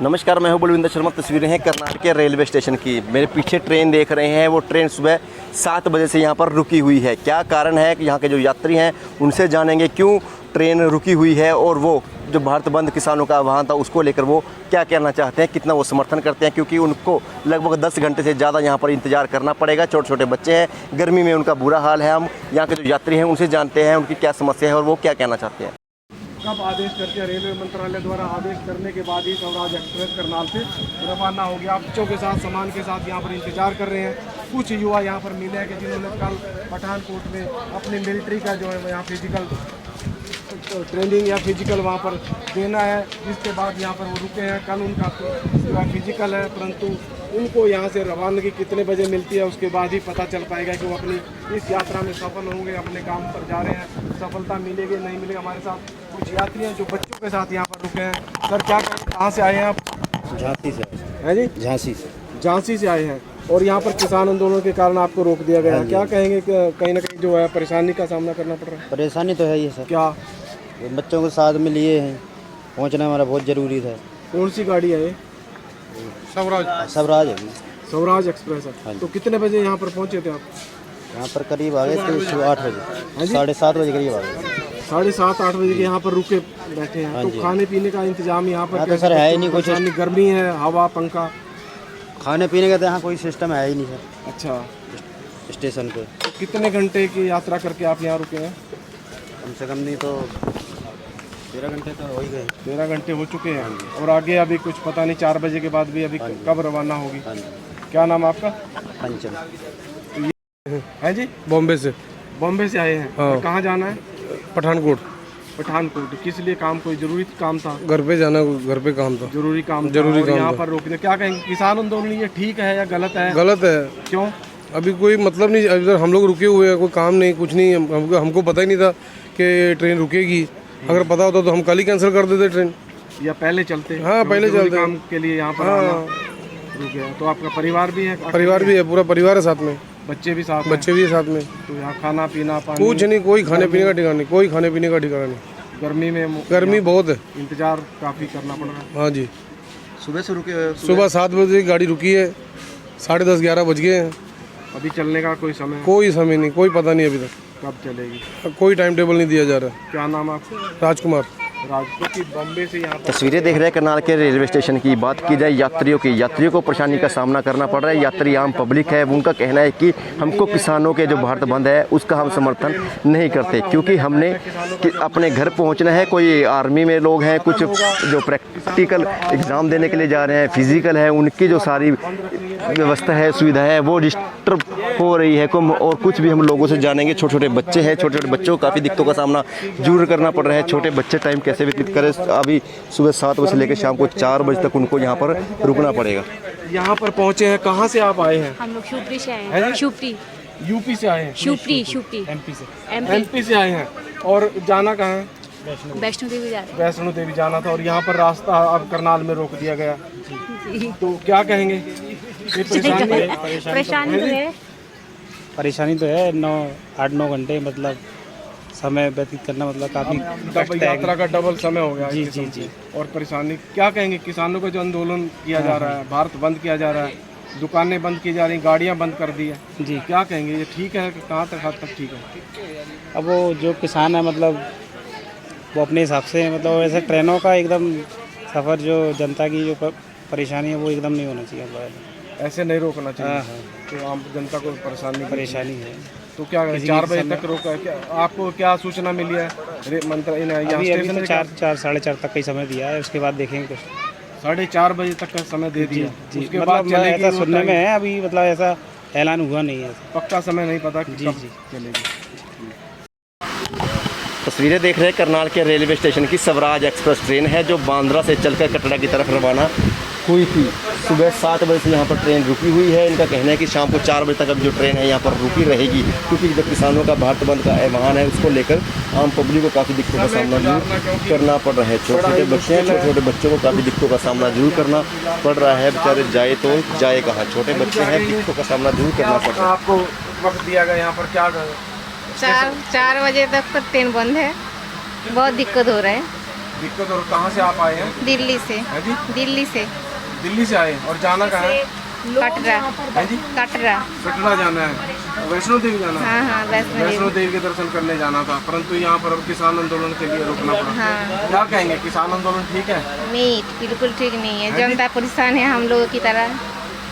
नमस्कार, मैं हूं बलविंदर शर्मा। तस्वीरें हैं कर्नाटक के रेलवे स्टेशन की। मेरे पीछे ट्रेन देख रहे हैं, वो ट्रेन सुबह 7 बजे से यहां पर रुकी हुई है। क्या कारण है कि यहां के जो यात्री हैं उनसे जानेंगे क्यों ट्रेन रुकी हुई है, और वो जो भारत बंद किसानों का आह्वान था उसको लेकर वो क्या कहना चाहते हैं, कितना वो समर्थन करते हैं, क्योंकि उनको लगभग 10 घंटे से ज़्यादा यहाँ पर इंतजार करना पड़ेगा। छोटे छोटे बच्चे हैं, गर्मी में उनका बुरा हाल है। हम यहाँ के जो यात्री हैं उनसे जानते हैं उनकी क्या समस्या है और वो क्या कहना चाहते हैं। कब आदेश करके रेलवे मंत्रालय द्वारा आदेश करने के बाद ही स्वराज एक्सप्रेस करनाल से रवाना हो गया। बच्चों के साथ, सामान के साथ यहाँ पर इंतजार कर रहे हैं। कुछ युवा यहाँ पर मिले हैं कि जिन्होंने कल पठानकोट में अपनी मिलिट्री का जो है यहाँ फिजिकल ट्रेनिंग या फिजिकल वहाँ पर देना है, जिसके बाद यहाँ पर वो रुके हैं। कल उनका फिजिकल है, परंतु उनको यहाँ से रवानगी कितने बजे मिलती है उसके बाद ही पता चल पाएगा कि वो अपनी इस यात्रा में सफल होंगे, अपने काम पर जा रहे हैं। सफलता मिलेगी नहीं मिलेगी। हमारे साथ कुछ यात्री हैं जो बच्चों के साथ यहाँ पर रुके हैं। सर, क्या कहाँ से आए हैं आप? झांसी से हैं जी? झांसी से आए हैं और यहाँ पर किसान आंदोलन के कारण आपको रोक दिया गया है। क्या कहेंगे कि कहीं ना कहीं जो है परेशानी का सामना करना पड़ रहा है? परेशानी तो है ही सर। क्या? बच्चों को साथ में लिए हैं, पहुंचना हमारा बहुत ज़रूरी था। कौन सी गाड़ी है ये? स्वराज है। स्वराज एक्सप्रेस है। तो कितने बजे यहाँ पर पहुँचे थे आप? यहाँ पर करीब आ गए थे 8 बजे, 7:30 बजे करीब आ गए। 7:30-8 बजे के यहाँ पर रुके बैठे हैं। तो खाने पीने का इंतजाम यहाँ पर तो सर है ही नहीं कुछ। गर्मी है, हवा, पंखा, खाने पीने का तो यहाँ कोई सिस्टम है ही नहीं सर। अच्छा, स्टेशन पे तो कितने घंटे की यात्रा करके आप यहाँ रुके हैं? कम से कम नहीं तो 13 घंटे तो हो ही गए। 13 घंटे हो चुके हैं और आगे अभी कुछ पता नहीं। 4 बजे के बाद भी अभी कब रवाना होगी? क्या नाम आपका? पंचम है जी? बॉम्बे से। बॉम्बे से आए हैं। हाँ। कहाँ जाना है? पठानकोट। पठानकोट। किस लिए? काम, कोई जरूरी काम था? घर पे जाना, घर पे काम था। जरूरी काम यहाँ पर रोक दिया। क्या कहेंगे, किसान आंदोलन ये ठीक है या गलत है? गलत है। क्यों? अभी कोई मतलब नहीं, अभी हम लोग रुके हुए हैं, कोई काम नहीं, कुछ नहीं। हमको पता ही नहीं था कि ट्रेन रुकेगी। अगर पता होता तो हम कल ही कैंसिल कर देते ट्रेन, या पहले चलते? हाँ, पहले चलते। काम के लिए यहाँ पर रुके हैं। तो आपका परिवार भी है? परिवार भी है, पूरा परिवार है साथ में। बच्चे भी साथ? बच्चे भी है साथ में। तो यहाँ खाना पीना, पानी कुछ नहीं, कोई खाने पीने का ठिकाना नहीं, कोई खाने पीने का ठिकाना नहीं। गर्मी में? गर्मी बहुत है, इंतजार काफी करना पड़ रहा है। हाँ जी। सुबह से रुके, सुबह 7 बजे गाड़ी रुकी है, 10:30-11 बज गए हैं। अभी चलने का कोई समय? कोई समय नहीं, कोई पता नहीं अभी तक कब चलेगी? कोई टाइम टेबल नहीं दिया जा रहा। क्या नाम आपका? राजकुमार। राजकोट की बॉम्बे से यहाँ पर। तस्वीरें देख रहे हैं करनाल के रेलवे स्टेशन की। बात की जाए यात्रियों की, यात्रियों को परेशानी का सामना करना पड़ रहा है। यात्री आम पब्लिक है, उनका कहना है कि हमको किसानों के जो भारत बंद है उसका हम समर्थन नहीं करते, क्योंकि हमने अपने घर पहुंचना है। कोई आर्मी में लोग हैं, कुछ जो प्रैक्टिकल एग्ज़ाम देने के लिए जा रहे हैं, फिजिकल है, उनकी जो सारी व्यवस्था है, सुविधा है, वो डिस्टर्ब हो रही है। और कुछ भी हम लोगों से जानेंगे। छोटे छोटे बच्चे हैं, छोटे छोटे बच्चों को काफ़ी दिक्कतों का सामना जरूर करना पड़ रहा है। छोटे बच्चे टाइम कैसे व्यतीत करें? अभी सुबह 7 बजे से लेकर शाम को 4 बजे तक उनको यहाँ पर रुकना पड़ेगा। यहाँ पर पहुँचे हैं। कहाँ से आप आए हैं? हम लोग शिवपुरी से आए हैं। शिवपुरी। यूपी से आए हैं? शिवपुरी। एमपी से आए हैं। और जाना कहाँ है? वैष्णो देवी जा रहे हैं। वैष्णो देवी जाना था और यहाँ पर रास्ता अब करनाल में रोक दिया गया। तो क्या कहेंगे? ये परेशानी तो है 8-9 घंटे मतलब समय व्यतीत करना, मतलब काफ़ी यात्रा का डबल समय हो गया। जी। और परेशानी क्या कहेंगे? किसानों का जो आंदोलन किया जा रहा है, भारत बंद किया जा रहा है, दुकानें बंद की जा रही, गाड़ियाँ बंद कर दी है जी, क्या कहेंगे? ये ठीक है कि कहाँ तक, हद तक ठीक है? अब वो जो किसान है मतलब वो अपने हिसाब से, मतलब ऐसे ट्रेनों का एकदम सफ़र जो जनता की जो परेशानी है वो एकदम नहीं होना चाहिए। ऐसे नहीं रोकना चाहिए। तो आम जनता को परेशानी है। तो क्या 4 बजे तक रोका है? क्या आपको क्या सूचना मिली है? अभी तो 4-4:30 तक का ही समय दिया है, उसके बाद देखेंगे कुछ। 4:30 बजे तक का समय दे दिया जी। उसके मतलब बाद चलेगी? ऐसा सुनने में है, अभी मतलब ऐसा ऐलान हुआ नहीं है, पक्का समय नहीं पता कि जी चलेगी। तस्वीरें देख रहे हैं करनाल के रेलवे स्टेशन की। स्वराज एक्सप्रेस ट्रेन है जो बांद्रा से चलकर कटरा की तरफ रवाना हुई थी। सुबह 7 बजे से यहाँ पर ट्रेन रुकी हुई है। इनका कहना है कि शाम को 4 बजे तक अब जो ट्रेन है यहाँ पर रुकी रहेगी, क्योंकि जो किसानों का भारत बंद का ऐलान है उसको लेकर आम पब्लिक को काफ़ी दिक्कतों का सामना जरूर करना पड़ रहा है। छोटे छोटे बच्चे हैं, छोटे छोटे बच्चों को काफ़ी दिक्कतों का सामना जरूर करना पड़ रहा है। बेचारे जाए तो जाए कहाँ, छोटे बच्चे हैं, दिक्कतों का सामना जरूर करना पड़ रहा है। आपको वक्त दिया गया यहाँ पर, क्या 4 बजे तक ट्रेन बंद है, बहुत दिक्कत हो रहा है। दिक्कत। और कहाँ से आप आए हैं? दिल्ली से। है जी? दिल्ली से। दिल्ली से आए और जाना कहाँ है? कटरा। है जी? कटरा। कटरा जाना है। वैष्णो देवी जाना है? हाँ हाँ वैष्णो वैष्णो देवी। देवी के दर्शन करने जाना था, परंतु यहाँ पर अब किसान आंदोलन के लिए रुकना पड़ा। हाँ। क्या कहेंगे, किसान आंदोलन ठीक है? नहीं बिल्कुल ठीक नहीं है, जनता परेशान है हम लोगों की तरह।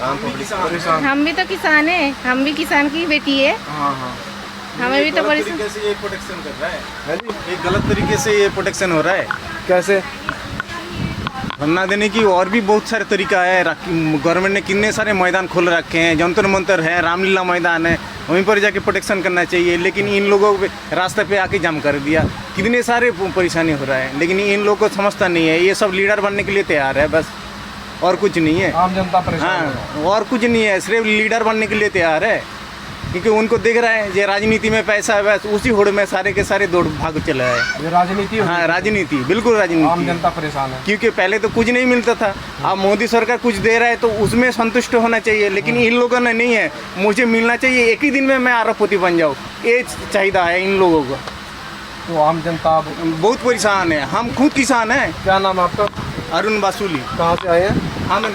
आम पब्लिक परेशान। हम भी तो किसान है, हम भी किसान की बेटी है, हाँ हाँ। हमें भी तो परेशान। तरीके से ये प्रोटेक्शन कर रहा है, है जी? एक गलत तरीके से ये प्रोटेक्शन हो रहा है। कैसे? धरना देने की और भी बहुत सारे तरीका है। गवर्नमेंट ने कितने सारे मैदान खोल रखे हैं, जंतर मंतर है, रामलीला मैदान है, वहीं पर जाके प्रोटेक्शन करना चाहिए। लेकिन इन लोगों को रास्ते पे आके जाम कर दिया, कितने सारे परेशानी हो रहा है। लेकिन इन लोगों को समझता नहीं है, ये सब लीडर बनने के लिए तैयार है बस, और कुछ नहीं है। आम जनता परेशान है। हाँ, और कुछ नहीं है, सिर्फ लीडर बनने के लिए तैयार है। क्योंकि उनको दिख रहा है ये राजनीति में पैसा है, बस उसी होड़ में सारे के सारे दौड़ भाग चला है। ये राजनीति होगी। हाँ राजनीति, बिल्कुल आम राजनीति। जनता परेशान है। क्योंकि पहले तो कुछ नहीं मिलता था, अब मोदी सरकार कुछ दे रहा है तो उसमें संतुष्ट होना चाहिए। लेकिन इन लोगों ने नहीं है, मुझे मिलना चाहिए, एक ही दिन में मैं अरबपति बन जाऊँ, ये चाहिए है इन लोगों को। तो आम जनता अब बहुत परेशान है, हम खुद किसान हैं। क्या नाम है आपका? अरुण बासुली। कहाँ से आए हैं? हम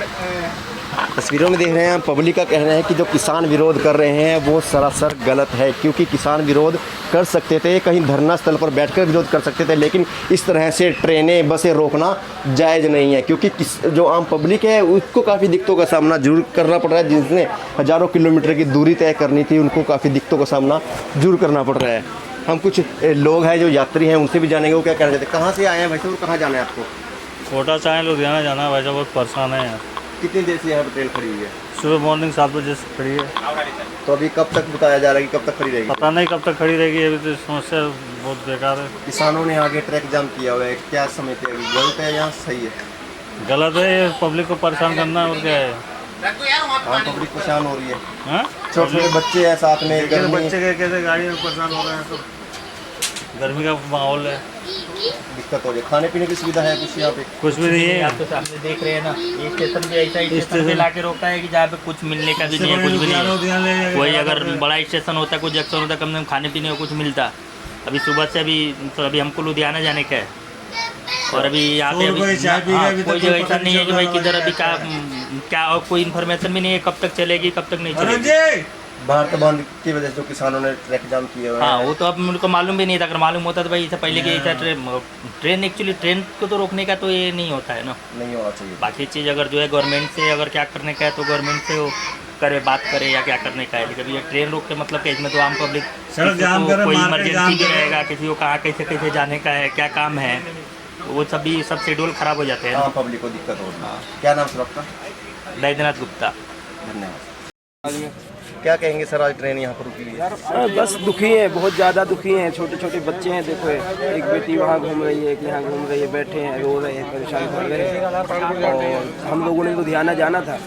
तस्वीरों में देख रहे हैं, पब्लिक का कहना है कि जो किसान विरोध कर रहे हैं वो सरासर गलत है, क्योंकि किसान विरोध कर सकते थे, कहीं धरना स्थल पर बैठकर विरोध कर सकते थे, लेकिन इस तरह से ट्रेनें बसें रोकना जायज़ नहीं है। क्योंकि जो आम पब्लिक है उसको काफ़ी दिक्कतों का सामना जरूर करना पड़ रहा है, जिसने हज़ारों किलोमीटर की दूरी तय करनी थी उनको काफ़ी दिक्कतों का सामना जरूर करना पड़ रहा है। हम कुछ लोग हैं जो यात्री हैं उनसे भी जानेंगे वो क्या कहना चाहते हैं। कहाँ से आए हैं भाई साहब, कहाँ जाना है आपको? कोटा से आए, लुधियाना जाना है भाई साहब, बहुत परेशान है यार। कितनी देर से यहाँ पर ट्रेन खड़ी हुई है? सुबह मॉर्निंग 7 बजे से खड़ी है। तो अभी कब तक बताया जा रहा है कि कब तक खड़ी रहेगी? पता नहीं कब तक खड़ी रहेगी, अभी तो समस्या बहुत बेकार है। किसानों ने आगे ट्रैक जाम किया हुआ है, क्या समझते हैं अभी गलत है या सही है? गलत है, ये पब्लिक को परेशान करना और क्या है। आम पब्लिक परेशान हो रही है, हाँ? छोटे छोटे बच्चे हैं साथ में, गर्मी बच्चे के कैसे गाड़ी में परेशान हो रहे हैं, तो गर्मी का माहौल है, दिक्कत हो रही है। खाने पीने की सुविधा है कुछ यहाँ पे? कुछ भी नहीं है। आप तो सामने देख रहे हैं ना, ये स्टेशन भी ऐसा स्टेशन पे लाके रोकता है कि जहाँ पे कुछ मिलने का भी नहीं है, कुछ भी नहीं है। वही अगर बड़ा स्टेशन होता, कुछ जंक्शन होता, कम से कम खाने पीने को कुछ मिलता। अभी सुबह से अभी हमको लुधियाना जाने का है, और अभी यहाँ पे कोई जगह ऐसा नहीं है कि भाई किधर अभी क्या और कोई इन्फॉर्मेशन भी नहीं है, कब तक चलेगी कब तक नहीं चलेगी। भारत बंद की वजह से जो किसानों ने ट्रैक जाम किया हुआ है। हाँ, वो तो अब मुझको मालूम भी नहीं था। अगर मालूम होता तो भाई इससे पहले कि ऐसा ट्रेन एक्चुअली ट्रेन को तो रोकने का तो ये नहीं होता है ना, नहीं होना चाहिए। बाकी चीज़ अगर जो है गवर्नमेंट से अगर क्या करने का है तो गवर्नमेंट से वो करे, बात करे या क्या करने का है। लेकिन ये ट्रेन रोक के मतलब कि इसमें तो आम पब्लिक कोई इमरजेंसी भी रहेगा, किसी को कहाँ कैसे कैसे जाने का है, क्या काम है, वो सभी सब शेड्यूल खराब हो जाते हैं। आम पब्लिक को दिक्कत हो रही है। क्या नाम सर आपका? बैद्यनाथ गुप्ता। धन्यवाद। क्या कहेंगे सर, आज ट्रेन यहाँ पर रुकी हुई है? बस दुखी है, बहुत ज़्यादा दुखी हैं। छोटे छोटे बच्चे हैं, देखो एक बेटी वहाँ घूम रही है, एक यहाँ घूम रही है, बैठे हैं, रो रहे हैं, परेशान कर रहे हैं। और हम लोगों ने लुधियाना जाना था,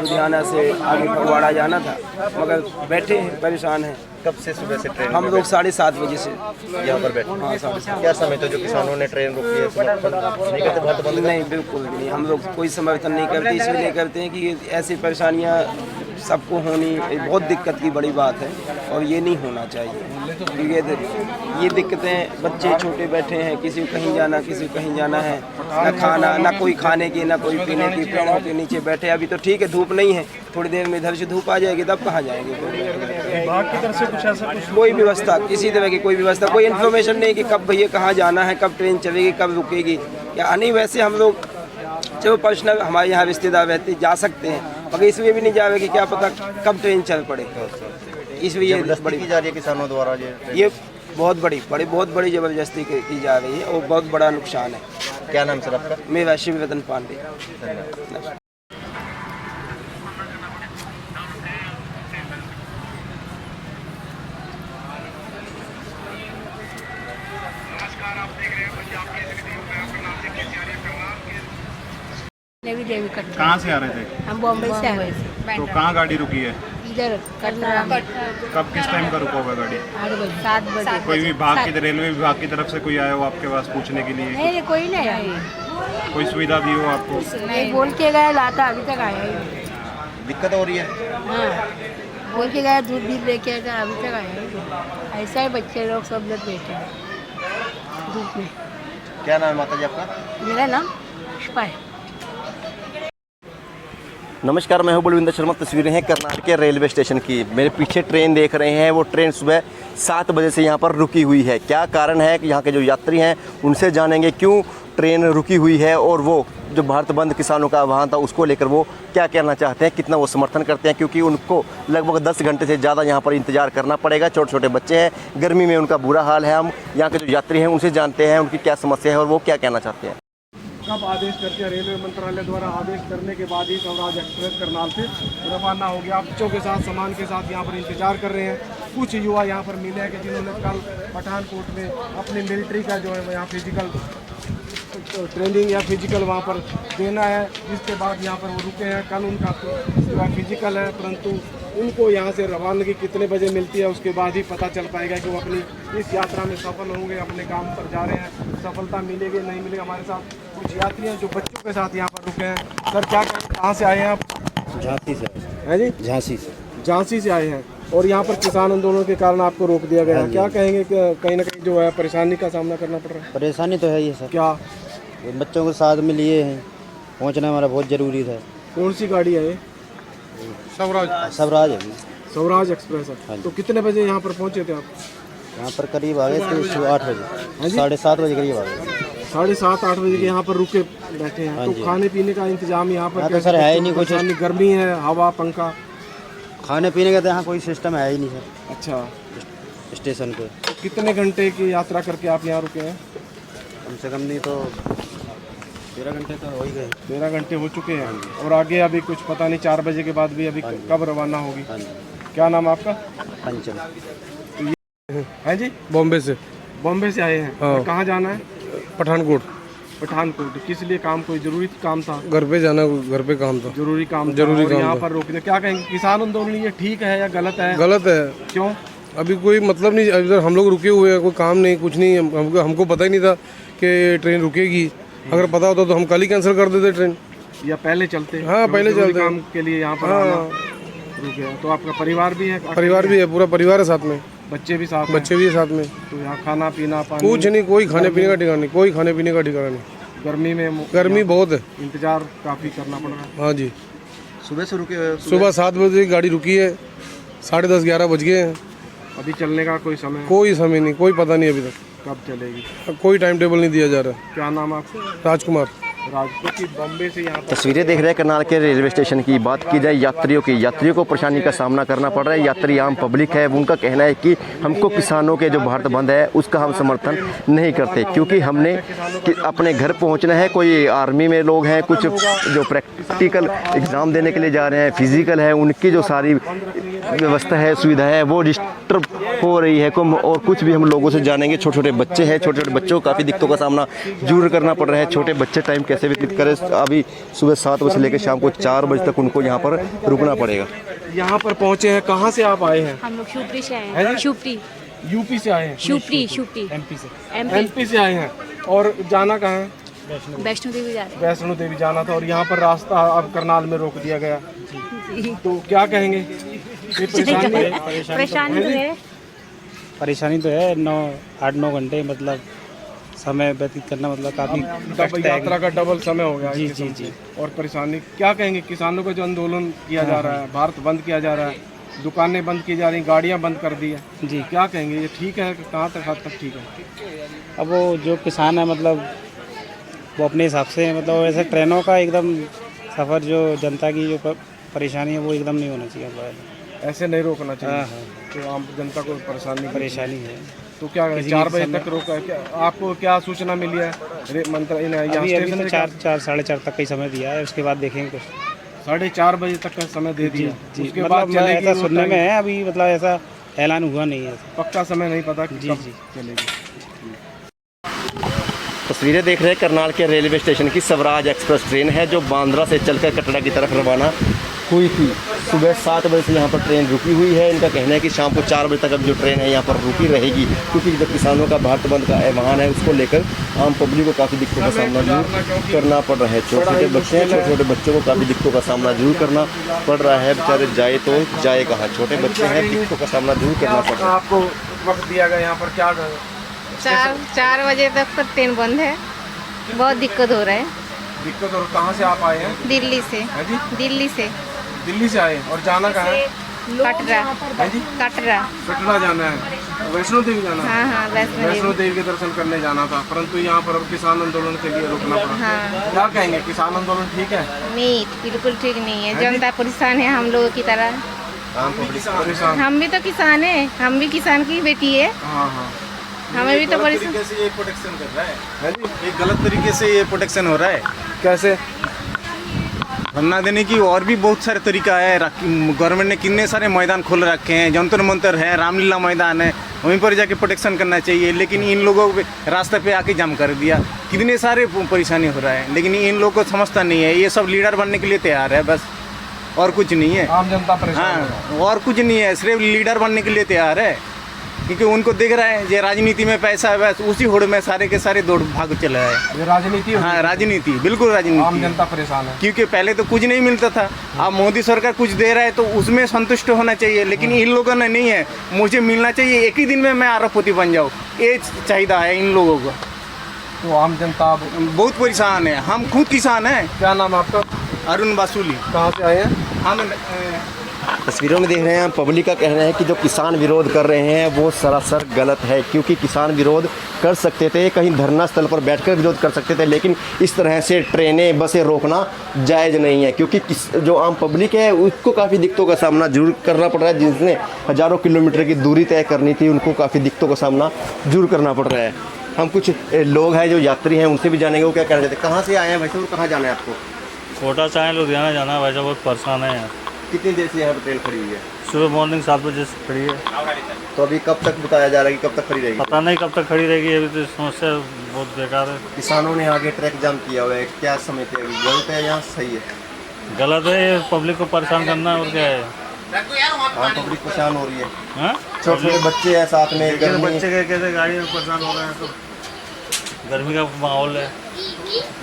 लुधियाना से आगे फगवाड़ा जाना था, मगर बैठे हैं, परेशान हैं। कब से सुबह से ट्रेन? हम लोग 7:30 बजे से यहाँ पर बैठे। हाँ 7:30। क्या समझते हो जो किसानों ने ट्रेन रोकी है, समर्थन नहीं करते भारत बंद का? नहीं, बिल्कुल भी नहीं, हम लोग कोई समर्थन नहीं करते। इसलिए नहीं करते हैं कि ऐसी परेशानियाँ सबको होनी बहुत दिक्कत की बड़ी बात है, और ये नहीं होना चाहिए। क्योंकि ये दिक्कतें, बच्चे छोटे बैठे हैं, किसी को कहीं जाना, किसी को कहीं जाना है, ना खाना, ना कोई खाने की, ना कोई पीने की, पेड़ों के नीचे बैठे। अभी तो ठीक है, धूप नहीं है, थोड़ी देर में इधर से धूप आ जाएगी, तब कहाँ जाएंगे? विभाग की तरफ से कुछ ऐसा कुछ कोई व्यवस्था, किसी तरह की कोई व्यवस्था, कोई इन्फॉर्मेशन नहीं कि कब भैया कहाँ जाना है, कब ट्रेन चलेगी, कब रुकेगी या नहीं। वैसे हम लोग चलो पर्सनल हमारे यहाँ रिश्तेदार रहते, जा सकते हैं, मगर इसलिए भी नहीं जा रहे कि क्या पता कब ट्रेन चल पड़े। इसलिए जबरदस्ती की जा रही है किसानों द्वारा ये बहुत बड़ी ज़बरदस्ती की जा रही है, और बहुत बड़ा नुकसान है। क्या नाम सर आपका? मेरा शिवरतन पांडे। देवी कटरा। कहाँ से आ रहे थे? हम बॉम्बे से आए थे। तो कहाँ गाड़ी रुकी है? इधर कटरा में। कब किस टाइम का रुका हुआ है गाड़ी? 7 बजे। कोई विभाग की, रेलवे विभाग की तरफ से कोई आया हो आपके पास पूछने के लिए? नहीं, कोई नहीं आया। कोई सुविधा दी हो आपको? नहीं, बोल के गया लाता, अभी तक आया ही नहीं। दिक्कत हो रही है? हाँ, बोल के गया दूध भी लेके आया, अभी तक आया ही नहीं। ऐसा ही बच्चे लोग सब लोग बैठे हैं धूप में। क्या नाम है माता जी आपका? मेरा नाम पुष्पा है। नमस्कार, मैं हूं बलविंदर शर्मा। तस्वीरें हैं कर्नाटक के रेलवे स्टेशन की। मेरे पीछे ट्रेन देख रहे हैं, वो ट्रेन सुबह 7 बजे से यहाँ पर रुकी हुई है। क्या कारण है कि यहाँ के जो यात्री हैं उनसे जानेंगे क्यों ट्रेन रुकी हुई है, और वो जो भारत बंद किसानों का आह्वान था उसको लेकर वो क्या कहना चाहते हैं, कितना वो समर्थन करते हैं, क्योंकि उनको लगभग 10 घंटे से ज़्यादा यहाँ पर इंतज़ार करना पड़ेगा। छोटे छोटे बच्चे हैं, गर्मी में उनका बुरा हाल है। हम यहाँ के जो यात्री हैं उनसे जानते हैं उनकी क्या समस्या है और वो क्या कहना चाहते हैं। कब आदेश करके रेलवे मंत्रालय द्वारा आदेश करने के बाद ही स्वराज एक्सप्रेस करनाल से रवाना हो गया। बच्चों के साथ सामान के साथ यहाँ पर इंतजार कर रहे हैं। कुछ युवा यहाँ पर मिले हैं कि जिन्होंने कल पठानकोट में अपनी मिलिट्री का जो है यहाँ फिजिकल ट्रेनिंग या फिजिकल वहाँ पर देना है, जिसके बाद यहाँ पर वो रुके हैं। कल उनका जो है फिजिकल है, परंतु उनको यहाँ से रवानगी कितने बजे मिलती है उसके बाद ही पता चल पाएगा कि वो अपनी इस यात्रा में सफल होंगे, अपने काम पर जा रहे हैं। सफलता मिलेगी नहीं मिलेगी। हमारे साथ कुछ यात्री हैं जो बच्चों के साथ यहाँ पर रुके हैं। सर क्या कहाँ से आए हैं आप? झांसी से हैं जी? झांसी से आए हैं और यहाँ पर किसान आंदोलन के कारण आपको रोक दिया गया है। क्या कहेंगे कि कहीं ना कहीं जो है परेशानी का सामना करना पड़ रहा है? परेशानी तो है ये सर। क्या? बच्चों को साथ में लिए हैं, पहुंचना हमारा बहुत ज़रूरी था। कौन सी गाड़ी है ये? स्वराज है। स्वराज एक्सप्रेस है। तो कितने बजे यहाँ पर पहुँचे थे आप? यहाँ पर करीब आ गए थे सुबह 8 बजे, 7:30 बजे करीब आ गए। 7:30-8 बजे के यहाँ पर रुके बैठे हैं। तो खाने पीने का इंतजाम यहाँ पर तो सर है ही नहीं कुछ। गर्मी है, हवा पंखा, खाने पीने का तो यहाँ कोई सिस्टम है ही नहीं सर। अच्छा, स्टेशन पे तो कितने घंटे की यात्रा करके आप यहाँ रुके हैं? कम से कम नहीं तो 13 घंटे तो हो ही गए। 13 घंटे हो चुके हैं। और आगे अभी कुछ पता नहीं, 4 बजे के बाद भी अभी कब रवाना होगी? क्या नाम आपका? पंचम है जी? बॉम्बे से। बॉम्बे से आए हैं। हाँ। कहाँ जाना है? पठानकोट। पठानकोट। किस लिए काम? कोई जरूरी काम था? घर पे जाना, घर पे काम था। जरूरी काम यहाँ पर रोकने। क्या कहेंगे किसान आंदोलन ये ठीक है या गलत है? गलत है। क्यों? अभी कोई मतलब नहीं, इधर हम लोग रुके हुए हैं, कोई काम नहीं, कुछ नहीं। हमको पता ही नहीं था कि ट्रेन रुकेगी। अगर पता होता तो हम कल ही कैंसिल कर देते ट्रेन, या पहले चलते? हाँ, पहले चलते। काम के लिए यहाँ पर रुके। तो आपका परिवार भी है? परिवार भी है, पूरा परिवार है साथ में। बच्चे भी साथ? बच्चे भी है साथ में। तो यहाँ खाना पीना पानी कुछ नहीं, कोई खाने पीने का ठिकाना नहीं, कोई खाने पीने का ठिकाना नहीं। गर्मी में? गर्मी बहुत है, इंतजार काफ़ी करना पड़ रहा है। हाँ जी। सुबह से रुके? सुबह 7 बजे की गाड़ी रुकी है, 10:30-11 बज गए हैं। अभी चलने का कोई समय? कोई समय नहीं, कोई पता नहीं अभी तक कब चलेगी। कोई टाइम टेबल नहीं दिया जा रहा। क्या नाम आपका? राजकुमार। राजकोट की बॉम्बे से यहाँ तस्वीरें देख रहे हैं कर्नाल के रेलवे स्टेशन की। बात की जाए यात्रियों की, यात्रियों को परेशानी का सामना करना पड़ रहा है। यात्री आम पब्लिक है, उनका कहना है कि हमको किसानों के जो भारत बंद है उसका हम समर्थन नहीं करते, क्योंकि हमने अपने घर पहुंचना है। कोई आर्मी में लोग हैं, कुछ जो प्रैक्टिकल एग्ज़ाम देने के लिए जा रहे हैं, फिजिकल है, उनकी जो सारी व्यवस्था है, सुविधा है, वो डिस्टर्ब हो रही है कम। और कुछ भी हम लोगों से जानेंगे। छोटे छोटे बच्चे हैं, छोटे छोटे बच्चों को काफ़ी दिक्कतों का सामना जरूर करना पड़ रहा है। छोटे बच्चे टाइम कैसे व्यतीत करें? अभी सुबह 7 बजे से लेकर शाम को 4 बजे तक उनको यहाँ पर रुकना पड़ेगा। यहाँ पर पहुँचे हैं। कहाँ से आप आए हैं? हम लोग शिवपुरी से आए हैं। शिवपुरी। यूपी से आए हैं? शिवपुरी एमपी से आए हैं। और जाना कहाँ है? वैष्णो देवी जा रहे हैं। वैष्णो देवी जाना था और यहाँ पर रास्ता अब करनाल में रोक दिया गया। तो क्या कहेंगे? ये परेशानी तो है। 8-9 घंटे मतलब समय व्यतीत करना, मतलब काफ़ी यात्रा का डबल समय हो गया। जी जी जी। और परेशानी क्या कहेंगे? किसानों का जो आंदोलन किया जा रहा है, भारत बंद किया जा रहा है, दुकानें बंद की जा रही, गाड़ियाँ बंद कर दी है जी, क्या कहेंगे? ये ठीक है? कहाँ तक हद तक ठीक है? अब वो जो किसान है मतलब वो अपने हिसाब से, मतलब ऐसे ट्रेनों का एकदम सफ़र, जो जनता की जो परेशानी है वो एकदम नहीं होना चाहिए। ऐसे नहीं रोकना चाहिए। तो आम जनता को परेशानी है। तो क्या 4 बजे तक रोका है? क्या आपको क्या सूचना मिली है? अभी तो 4-4:30 तक का ही समय दिया है, उसके बाद देखेंगे कुछ। 4:30 बजे तक का समय दे दिया। उसके बाद ऐसा सुनने में है, अभी मतलब ऐसा ऐलान हुआ नहीं है, पक्का समय नहीं पता कि जी कब जी चलेगी। तस्वीरें देख रहे हैं कर्नाल के रेलवे स्टेशन की। स्वराज एक्सप्रेस ट्रेन है जो बांद्रा से चलकर कटरा की तरफ रवाना हुई थी। सुबह 7 बजे से यहाँ पर ट्रेन रुकी हुई है। इनका कहना है कि शाम को 4 बजे तक अब जो ट्रेन है यहाँ पर रुकी रहेगी, क्योंकि जो किसानों का भारत बंद का ऐलान है उसको लेकर आम पब्लिक को काफ़ी दिक्कतों का सामना जरूर करना पड़ रहा है। छोटे छोटे बच्चे हैं, छोटे छोटे बच्चों को काफ़ी दिक्कतों का सामना जरूर करना पड़ रहा है। बेचारे जाए तो जाए कहाँ? छोटे बच्चे हैं, दिक्कतों का सामना जरूर करना पड़ रहा है। आपको वक्त दिया गया यहाँ पर क्या? 4 बजे तक पर ट्रेन बंद है। बहुत दिक्कत हो रहा है। दिक्कत। और कहाँ से आप आए हैं? दिल्ली से। है जी? दिल्ली से दिल्ली से आए और जाना कहाँ है? कटरा। है जी? कटरा। कटरा जाना है, वैष्णो देवी जाना है। हाँ हाँ, वैष्णो वैष्णो देवी। देवी के दर्शन करने जाना था, परंतु यहाँ पर अब किसान आंदोलन के लिए रुकना पड़ा। हाँ। क्या कहेंगे, किसान आंदोलन ठीक है? नहीं, बिल्कुल ठीक नहीं है। जनता परेशान है हम लोगों की तरह। परेशान। हम भी तो किसान है, हम भी किसान की बेटी है। हाँ हाँ। हमें भी तो परेशान। तरीके से ये प्रोटेक्शन कर रहा है एक गलत तरीके से ये प्रोटेक्शन हो रहा है। कैसे? धरना देने की और भी बहुत सारे तरीका है। गवर्नमेंट ने कितने सारे मैदान खोल रखे हैं, जंतर मंतर है, रामलीला मैदान है, वहीं पर जाके प्रोटेक्शन करना चाहिए। लेकिन इन लोगों को रास्ते पे आके जाम कर दिया। कितने सारे परेशानी हो रहा है, लेकिन इन लोगों को समझता नहीं है। ये सब लीडर बनने के लिए तैयार है, बस और कुछ नहीं है। आम जनता परेशान है। हाँ, और कुछ नहीं है, सिर्फ लीडर बनने के लिए तैयार है। क्योंकि उनको दिख रहा है ये राजनीति में पैसा है, बस उसी होड़ में सारे के सारे दौड़ भाग चला है। ये राजनीति होती हाँ, है। राजनीति, बिल्कुल राजनीति। आम जनता परेशान है। क्योंकि पहले तो कुछ नहीं मिलता था, अब मोदी सरकार कुछ दे रहा है तो उसमें संतुष्ट होना चाहिए। लेकिन इन लोगों ने नहीं है, मुझे मिलना चाहिए, एक ही दिन में मैं अरबपति बन जाऊँ, ये चाहिए है इन लोगों को। तो आम जनता बहुत परेशान है। हम खुद किसान हैं। क्या नाम है आपका? अरुण बासुली। कहाँ से आए हैं? हम तस्वीरों में देख रहे हैं, पब्लिक का कहना है कि जो किसान विरोध कर रहे हैं वो सरासर गलत है, क्योंकि किसान विरोध कर सकते थे, कहीं धरना स्थल पर बैठकर विरोध कर सकते थे, लेकिन इस तरह से ट्रेनें बसें रोकना जायज़ नहीं है। क्योंकि जो आम पब्लिक है उसको काफ़ी दिक्कतों का सामना जरूर करना पड़ रहा है। जिसने हज़ारों किलोमीटर की दूरी तय करनी थी, उनको काफ़ी दिक्कतों का सामना जरूर करना पड़ रहा है। हम कुछ लोग हैं जो यात्री हैं, उनसे भी जानेंगे वो क्या कहना चाहते हैं। कहाँ से आए हैं वैसे और कहाँ जाना है आपको? कोटा से आए, लुधियाना जाना है। वैसे बहुत परेशान है यार। कितनी देर से यहाँ पर ट्रेन खड़ी हुई है? सुबह मॉर्निंग 7 बजे से खड़ी है। तो अभी कब तक बताया जा रहा है कि कब तक खड़ी रहेगी? पता नहीं कब तक खड़ी रहेगी, अभी तो समस्या बहुत बेकार है। किसानों ने आगे ट्रैक जाम किया हुआ है, क्या समझते हैं, गलत है या सही है? गलत है, ये पब्लिक को परेशान करना है और क्या है। हाँ, पब्लिक परेशान हो रही है। हाँ, छोटे छोटे बच्चे हैं साथ में, गर्मी बच्चे कैसे गाड़ी में परेशान हो रहे हैं, तो गर्मी का माहौल है,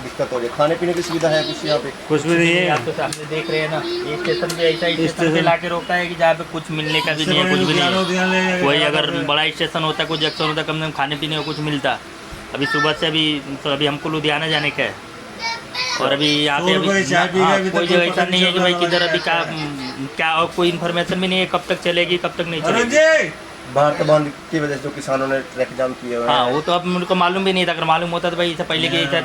दिक्कत हो रही है। खाने पीने की सुविधा है कुछ यहाँ पे? कुछ भी नहीं है। आप तो सामने देख रहे हैं ना, ये स्टेशन पे ऐसा स्टेशन पे लाके रोकता है कि जहाँ पे कुछ मिलने का भी नहीं है, कुछ भी नहीं है। वही अगर बड़ा स्टेशन होता, कुछ जंक्शन होता, कम से कम खाने पीने को कुछ मिलता। अभी सुबह से अभी हमको लुधियाना जाने का है, और अभी यहाँ पे अभी कोई जगह ऐसा नहीं है कि भाई किधर अभी क्या और कोई इन्फॉर्मेशन भी नहीं है, कब तक चलेगी कब तक नहीं चलेगी। भारत बंद की वजह से जो किसानों ने ट्रैक जाम किया हुआ है। हाँ, वो तो अब मुझको मालूम भी नहीं था। अगर मालूम होता तो भाई इससे पहले कि ऐसा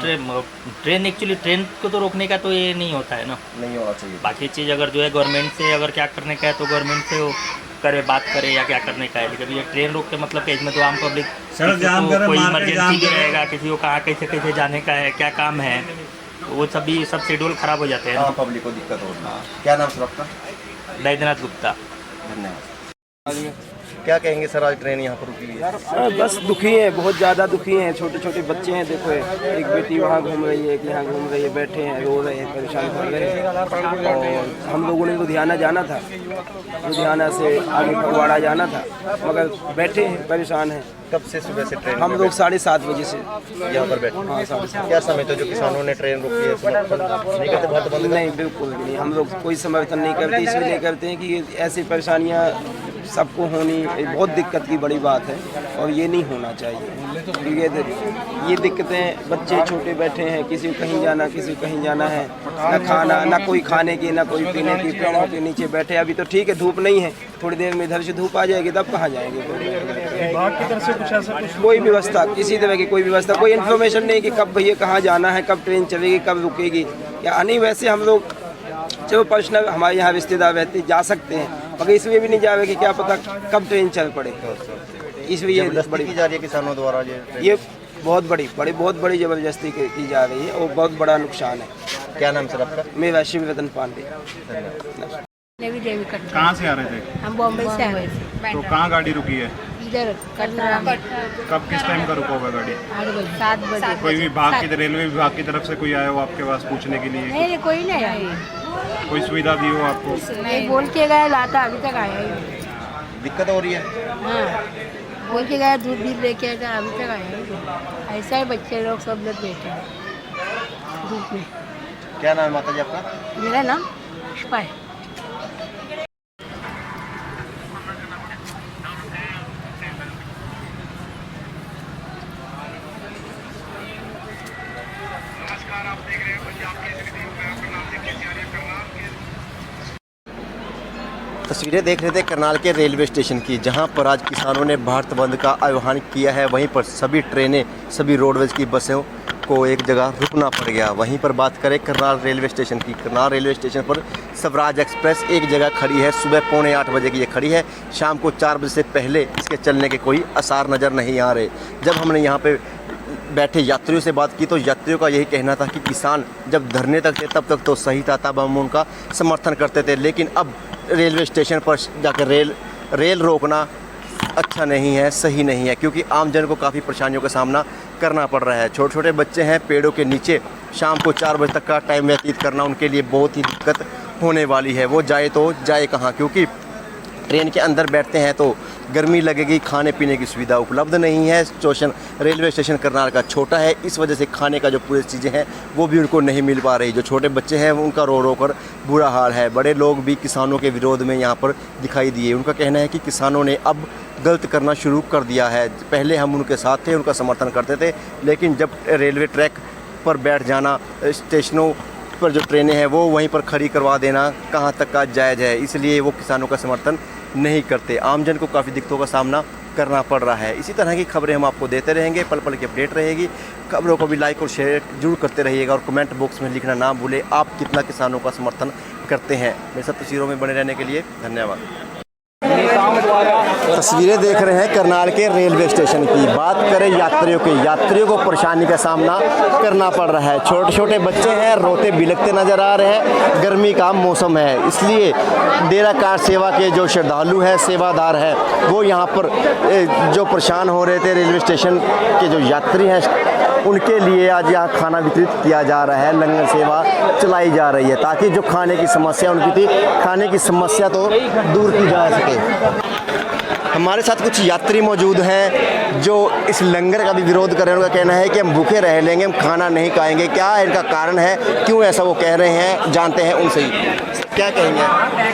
ट्रेन एक्चुअली ट्रेन को तो रोकने का तो ये नहीं होता है ना, नहीं होना चाहिए। बाकी चीज़ अगर जो है गवर्नमेंट से अगर क्या करने का है तो गवर्नमेंट से वो करे, बात करे या क्या करने का है। लेकिन ये ट्रेन रोक के मतलब कि इसमें तो आम पब्लिक कोई इमरजेंसी भी रहेगा, किसी को कहाँ कैसे कैसे जाने का है, क्या काम है, वो सभी सब शेड्यूल खराब हो जाते हैं। हाँ, पब्लिक को दिक्कत हो रही है। क्या नाम सर आपका? बैद्यनाथ गुप्ता। धन्यवाद। क्या कहेंगे सर, आज ट्रेन यहाँ पर रुकी हुई है? बस दुखी हैं, बहुत ज़्यादा दुखी हैं। छोटे छोटे बच्चे हैं, देखो एक बेटी वहाँ घूम रही है, एक यहाँ घूम रही है, बैठे हैं, रो रहे हैं, परेशान कर रहे हैं। और हम लोगों ने लुधियाना जाना था, लुधियाना से आगे फगवाड़ा जाना था, मगर बैठे हैं, परेशान हैं। कब से सुबह से ट्रेन? हम लोग 7:30 बजे से यहाँ पर बैठे। हाँ, 7:30। क्या समझते हो जो किसानों ने ट्रेन रोकी है, समर्थन नहीं करते? भारत बंद नहीं, बिल्कुल भी नहीं। हम लोग कोई समर्थन नहीं करते, इसलिए नहीं करते हैं कि ऐसी परेशानियाँ सबको होनी बहुत दिक्कत की बड़ी बात है, और ये नहीं होना चाहिए। क्योंकि ये दिक्कतें, बच्चे छोटे बैठे हैं, किसी को कहीं जाना, किसी को कहीं जाना है, ना खाना, ना कोई खाने की, ना कोई पीने की, पेड़ों के नीचे बैठे। अभी तो ठीक है, धूप नहीं है, थोड़ी देर में इधर से धूप आ जाएगी, तब कहाँ जाएंगे? कोई व्यवस्था, किसी तरह की कोई व्यवस्था, कोई इन्फॉर्मेशन नहीं कि कब भैया कहाँ जाना है, कब ट्रेन चलेगी, कब रुकेगी या नहीं। वैसे हम लोग जो पर्सनल हमारे यहाँ रिश्तेदार रहते जा सकते हैं, मगर इसलिए भी नहीं जावे कि क्या पता कब ट्रेन चल पड़े। इसलिए बड़ी की जा रही है किसानों द्वारा ये बहुत बड़ी ज़बरदस्ती की जा रही है, और बहुत बड़ा नुकसान है। क्या नाम सर आपका? मेरा शिवरतन पांडे। देवी देवी कटरा। कहाँ से आ रहे थे? हम बॉम्बे से आ रहे थे। तो कहाँ गाड़ी रुकी है? इधर कटरा में। कब किस टाइम का रुका होगा गाड़ी? 7 बजे। कोई विभाग की, रेलवे विभाग की तरफ से कोई आया हो आपके पास पूछने के लिए? नहीं, कोई नहीं आया। कोई सुविधा दी हो आपको? नहीं, बोल के गया लाता, अभी तक आया ही नहीं। दिक्कत हो रही है? हाँ, बोल के गया दूध भी लेके आया, अभी तक आया ही नहीं। ऐसा ही बच्चे लोग सब लोग बैठे हैं धूप में। क्या नाम है माता जी आपका? मेरा नाम पुष्पा है। तस्वीरें देख रहे थे करनाल के रेलवे स्टेशन की, जहां पर आज किसानों ने भारत बंद का आह्वान किया है। वहीं पर सभी ट्रेनें, सभी रोडवेज की बसों को एक जगह रुकना पड़ गया। वहीं पर बात करें करनाल रेलवे स्टेशन की, करनाल रेलवे स्टेशन पर स्वराज एक्सप्रेस एक जगह खड़ी है। सुबह 7:45 बजे की ये खड़ी है। शाम को 4 बजे से पहले इसके चलने के कोई आसार नज़र नहीं आ रहे। जब हमने यहाँ पे बैठे यात्रियों से बात की तो यात्रियों का यही कहना था कि किसान जब धरने तक थे तब तक तो सही था, तब हम उनका समर्थन करते थे, लेकिन अब रेलवे स्टेशन पर जाकर रेल रोकना अच्छा नहीं है, सही नहीं है, क्योंकि आम जन को काफ़ी परेशानियों का सामना करना पड़ रहा है। छोटे छोटे बच्चे हैं, पेड़ों के नीचे शाम को 4 बजे तक का टाइम व्यतीत करना उनके लिए बहुत ही दिक्कत होने वाली है। वो जाए तो जाए कहाँ, क्योंकि ट्रेन के अंदर बैठते हैं तो गर्मी लगेगी, खाने पीने की सुविधा उपलब्ध नहीं है। स्टेशन रेलवे स्टेशन करनाल का छोटा है, इस वजह से खाने का जो पूरी चीज़ें हैं वो भी उनको नहीं मिल पा रही। जो छोटे बच्चे हैं उनका रो रो कर बुरा हाल है। बड़े लोग भी किसानों के विरोध में यहाँ पर दिखाई दिए। उनका कहना है कि किसानों ने अब गलत करना शुरू कर दिया है। पहले हम उनके साथ थे, उनका समर्थन करते थे, लेकिन जब रेलवे ट्रैक पर बैठ जाना, स्टेशनों पर जो ट्रेनें हैं वो वहीं पर खड़ी करवा देना कहाँ तक का जायज़ है, इसलिए वो किसानों का समर्थन नहीं करते। आम जन को काफ़ी दिक्कतों का सामना करना पड़ रहा है। इसी तरह की खबरें हम आपको देते रहेंगे, पल पल की अपडेट रहेगी। खबरों को भी लाइक और शेयर जरूर करते रहिएगा और कमेंट बॉक्स में लिखना ना भूलें आप कितना किसानों का समर्थन करते हैं। मेरे साथ तस्वीरों में बने रहने के लिए धन्यवाद। तस्वीरें देख रहे हैं करनाल के रेलवे स्टेशन की। बात करें यात्रियों की, यात्रियों को परेशानी का सामना करना पड़ रहा है। छोटे छोटे बच्चे हैं, रोते बिलखते नज़र आ रहे हैं। गर्मी का मौसम है, इसलिए डेरा कार सेवा के जो श्रद्धालु हैं, सेवादार हैं, वो यहाँ पर जो परेशान हो रहे थे, रेलवे स्टेशन के जो यात्री हैं उनके लिए आज यहाँ खाना वितरित किया जा रहा है। लंगर सेवा चलाई जा रही है ताकि जो खाने की समस्या उनकी थी, खाने की समस्या तो दूर की जा सके। हमारे साथ कुछ यात्री मौजूद हैं जो इस लंगर का भी विरोध कर रहे हैं। उनका कहना है कि हम भूखे रह लेंगे, हम खाना नहीं खाएंगे। क्या इनका कारण है, क्यों ऐसा वो कह रहे हैं, जानते हैं उनसे ही। क्या कहेंगे?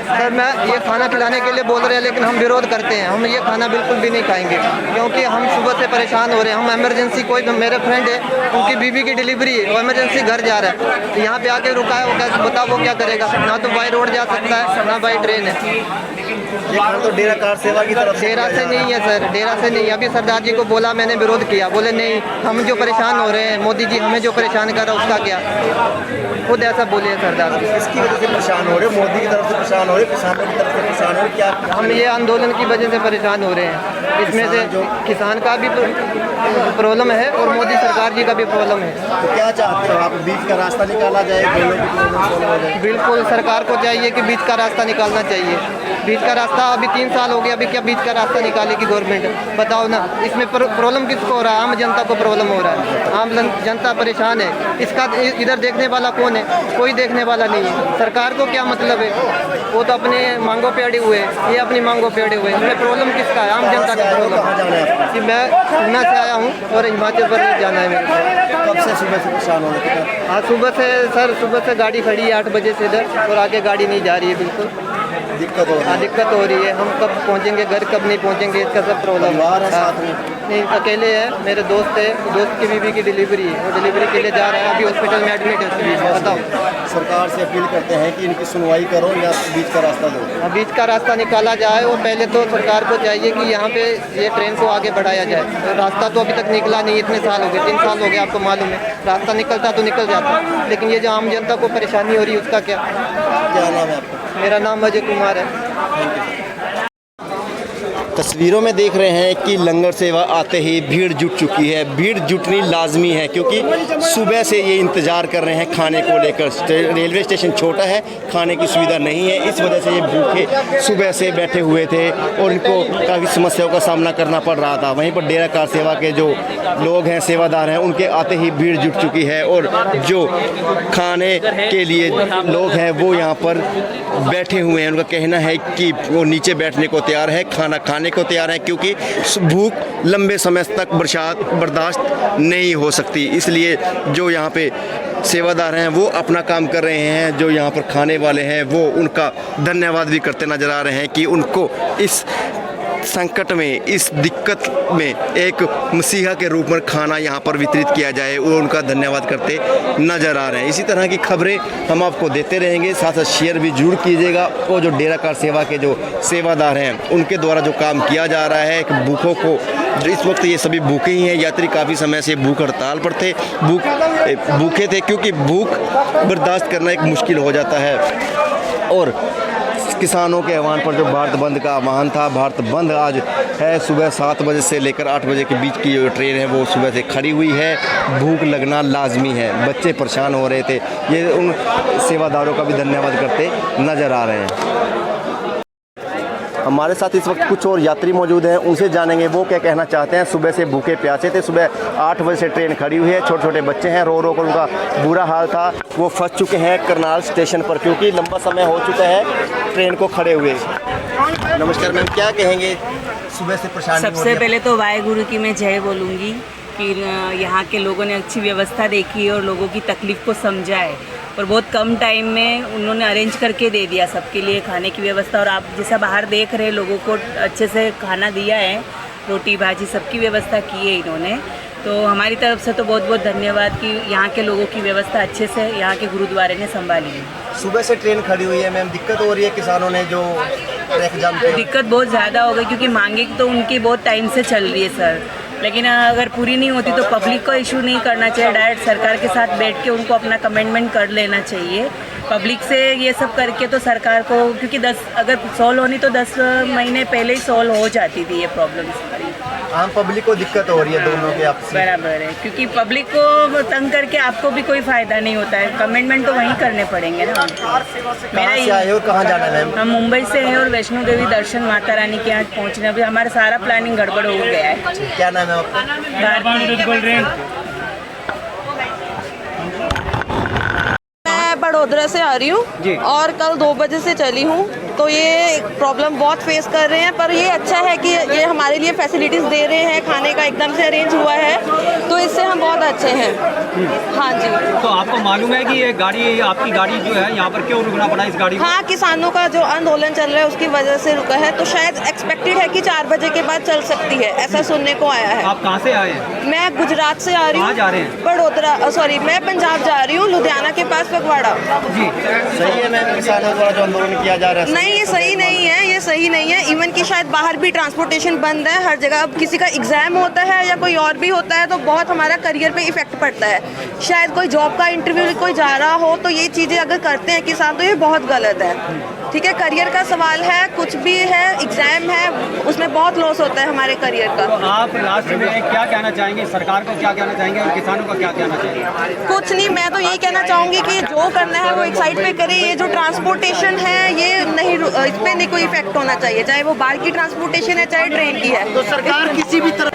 सर, मैं ये खाना खिलाने के लिए बोल रहे हैं, लेकिन हम विरोध करते हैं। हम ये खाना बिल्कुल भी नहीं खाएंगे, क्योंकि हम सुबह से परेशान हो रहे हैं। हम इमरजेंसी, कोई मेरे फ्रेंड है, उनकी बीवी की डिलीवरी है, वो इमरजेंसी घर जा रहा है, तो यहाँ पे आके रुका है। वो क्या बताओ, वो क्या करेगा? ना तो बाई रोड जा सकता है, ना बाई ट्रेन है। तो डेरा कार सेवा की तरफ डेरा से नहीं है सर, डेरा से नहीं। अभी सरदार जी को बोला, मैंने विरोध किया, बोले नहीं, हम जो परेशान हो रहे हैं, मोदी जी हमें जो परेशान कर रहा है उसका क्या, खुद ऐसा बोले सरदार जी। इसकी वजह से परेशान हो रहे, मोदी की तरफ से परेशान हो रहे, किसानों की तरफ से परेशान हो रहे। क्या हम ये आंदोलन की वजह से परेशान हो रहे हैं। इसमें से किसान का भी प्रॉब्लम है और मोदी सरकार जी का भी प्रॉब्लम है। तो क्या चाहते हो आप, बीच का रास्ता निकाला जाए? बिल्कुल, सरकार को चाहिए कि बीच का रास्ता निकालना चाहिए। बीच का रास्ता अभी 3 साल हो गया, अभी क्या बीच का रास्ता निकालेगी गवर्नमेंट? बताओ ना, इसमें प्रॉब्लम किसको हो रहा है? आम जनता को प्रॉब्लम हो रहा है। आम जनता परेशान है। इसका इधर देखने वाला कौन है? कोई देखने वाला नहीं है। सरकार को क्या मतलब है? वो तो अपने मांगों पे अड़े हुए हैं, ये अपनी मांगों पे अड़े हुए हैं। इसमें प्रॉब्लम किसका है? आम जनता का प्रॉब्लम। कि मैं पूना से आया हूँ और हिमाचल प्रदेश जाना है मेरे को। कब से सुबह से परेशान हो रहे हैं? हाँ, सुबह से सर, सुबह से गाड़ी खड़ी है 8 बजे से इधर, और आगे गाड़ी नहीं जा रही है। बिल्कुल दिक्कत हो रही है। हाँ, दिक्कत हो रही है। हम कब पहुँचेंगे घर, कब नहीं पहुँचेंगे, इसका सब प्रॉब्लम है। नहीं, अकेले है, मेरे दोस्त है, दोस्त की बीवी की डिलीवरी है, वो डिलीवरी के लिए जा रहा है, अभी हॉस्पिटल में एडमिट है उसकी बीवी। बताओ, सरकार से अपील करते हैं कि इनकी सुनवाई करो या बीच का रास्ता दो। बीच का रास्ता निकाला जाए। और पहले तो सरकार को चाहिए कि यहाँ पे ये ट्रेन को आगे बढ़ाया जाए। रास्ता तो अभी तक निकला नहीं, इतने साल हो गए, 3 साल हो गए, आपको मालूम है। रास्ता निकलता तो निकल जाता, लेकिन ये जो आम जनता को परेशानी हो रही है उसका क्या? क्या नाम है आपका? मेरा नाम अजय कुमार है। तस्वीरों में देख रहे हैं कि लंगर सेवा आते ही भीड़ जुट चुकी है। भीड़ जुटनी लाजमी है, क्योंकि सुबह से ये इंतज़ार कर रहे हैं खाने को लेकर। रेलवे स्टेशन छोटा है, खाने की सुविधा नहीं है, इस वजह से ये भूखे सुबह से बैठे हुए थे और इनको काफ़ी समस्याओं का सामना करना पड़ रहा था। वहीं पर डेरा कार सेवा के जो लोग हैं, सेवादार हैं, उनके आते ही भीड़ जुट चुकी है और जो खाने के लिए लोग हैं वो यहाँ पर बैठे हुए हैं। उनका कहना है कि वो नीचे बैठने को तैयार है, खाना खाने को तैयार है, क्योंकि भूख लंबे समय तक बर्दाश्त नहीं हो सकती। इसलिए जो यहाँ पे सेवादार हैं वो अपना काम कर रहे हैं, जो यहाँ पर खाने वाले हैं वो उनका धन्यवाद भी करते नज़र आ रहे हैं कि उनको इस संकट में, इस दिक्कत में एक मसीहा के रूप में खाना यहाँ पर वितरित किया जाए, वो उनका धन्यवाद करते नज़र आ रहे हैं। इसी तरह की खबरें हम आपको देते रहेंगे, साथ साथ शेयर भी जरूर कीजिएगा। और जो डेरा कार सेवा के जो सेवादार हैं उनके द्वारा जो काम किया जा रहा है कि भूखों को, इस वक्त ये सभी भूखे ही हैं। यात्री काफ़ी समय से भूख हड़ताल पर थे, भूखे थे, क्योंकि भूख बर्दाश्त करना एक मुश्किल हो जाता है। और किसानों के आह्वान पर जो भारत बंद का आह्वान था, भारत बंद आज है। सुबह 7 बजे से लेकर 8 बजे के बीच की जो ट्रेन है वो सुबह से खड़ी हुई है। भूख लगना लाजमी है, बच्चे परेशान हो रहे थे। ये उन सेवादारों का भी धन्यवाद करते नज़र आ रहे हैं। हमारे साथ इस वक्त कुछ और यात्री मौजूद हैं, उनसे जानेंगे वो क्या कहना चाहते हैं। सुबह से भूखे प्यासे थे, सुबह 8 बजे से ट्रेन खड़ी हुई है। छोटे छोटे बच्चे हैं, रो रो कर उनका बुरा हाल था। वो फंस चुके हैं करनाल स्टेशन पर, क्योंकि लंबा समय हो चुका है ट्रेन को खड़े हुए। नमस्कार मैम, क्या कहेंगे, सुबह से परेशानी? सबसे पहले तो वाहेगुरु की मैं जय बोलूँगी कि यहाँ के लोगों ने अच्छी व्यवस्था देखी और लोगों की तकलीफ़ को समझा है और बहुत कम टाइम में उन्होंने अरेंज करके दे दिया सबके लिए खाने की व्यवस्था। और आप जैसा बाहर देख रहे लोगों को अच्छे से खाना दिया है, रोटी भाजी सबकी व्यवस्था की है इन्होंने। तो हमारी तरफ से तो बहुत बहुत धन्यवाद कि यहाँ के लोगों की व्यवस्था अच्छे से यहाँ के गुरुद्वारे ने संभाली है। सुबह से ट्रेन खड़ी हुई है मैम, दिक्कत हो रही है किसानों ने जो ट्रैक जाम किया? दिक्कत बहुत ज़्यादा हो गई, क्योंकि मांगे तो उनकी बहुत टाइम से चल रही है सर, लेकिन अगर पूरी नहीं होती तो पब्लिक को इशू नहीं करना चाहिए, डायरेक्ट सरकार के साथ बैठ के उनको अपना कमेंटमेंट कर लेना चाहिए। पब्लिक से ये सब करके तो सरकार को, क्योंकि 10 अगर सॉल्व होनी तो 10 महीने पहले ही सॉल्व हो जाती थी ये प्रॉब्लम्स। आम पब्लिक को दिक्कत हो रही है दोनों के आपसे? बराबर है, क्योंकि पब्लिक को तंग करके आपको भी कोई फ़ायदा नहीं होता है, कमेंटमेंट तो वहीं करने पड़ेंगे ना। कहाँ से आए हो, कहाँ जाना है मैम? हम मुंबई से हैं और वैष्णो देवी दर्शन माता रानी के यहाँ पहुँचने, अभी हमारा सारा प्लानिंग गड़बड़ हो गया है। क्या नाम है आपका? मैं बड़ोदरा से आ रही हूँ और कल 2 बजे से चली हूँ, तो ये प्रॉब्लम बहुत फेस कर रहे हैं। पर ये अच्छा है कि ये हमारे लिए फैसिलिटीज़ दे रहे हैं, खाने का एकदम से अरेंज हुआ है, तो इससे हम बहुत अच्छे हैं। हाँ जी। तो आपको मालूम है कि ये गाड़ी, आपकी गाड़ी जो है यहाँ पर क्यों रुकना पड़ा इस गाड़ी? हाँ, किसानों का जो आंदोलन चल रहा है उसकी वजह से रुका है, तो शायद एक्सपेक्टेड है कि 4 बजे के बाद चल सकती है, ऐसा सुनने को आया है। आप कहाँ से आए हैं? मैं गुजरात से आ रही हूँ। कहाँ जा रहे हैं? बड़ोदरा, सॉरी मैं पंजाब जा रही हूँ, लुधियाना के पास फगवाड़ा। जी सही है मैम, किसानों द्वारा जो आंदोलन किया जा रहा है? नहीं, ये सही नहीं है, ये सही नहीं है। इवन कि शायद बाहर भी ट्रांसपोर्टेशन बंद है हर जगह। अब किसी का एग्जाम होता है या कोई और भी होता है तो बहुत हमारा करियर पे इफेक्ट पड़ता है। शायद कोई जॉब का इंटरव्यू कोई जा रहा हो तो ये चीज़ें अगर करते हैं किसान तो ये बहुत गलत है। ठीक है, करियर का सवाल है, कुछ भी है, एग्जाम है, उसमें बहुत लॉस होता है हमारे करियर का। तो आप लास्ट में क्या कहना चाहेंगे, सरकार को क्या कहना चाहेंगे और किसानों का क्या कहना चाहेंगे? कुछ नहीं, मैं तो यही कहना चाहूँगी कि जो करना है वो एक साइड पे करे। ये जो ट्रांसपोर्टेशन है ये नहीं, इस पर नहीं कोई इफेक्ट होना चाहिए, चाहे वो बाहर की ट्रांसपोर्टेशन है चाहे ट्रेन की है। तो सरकार किसी भी तरह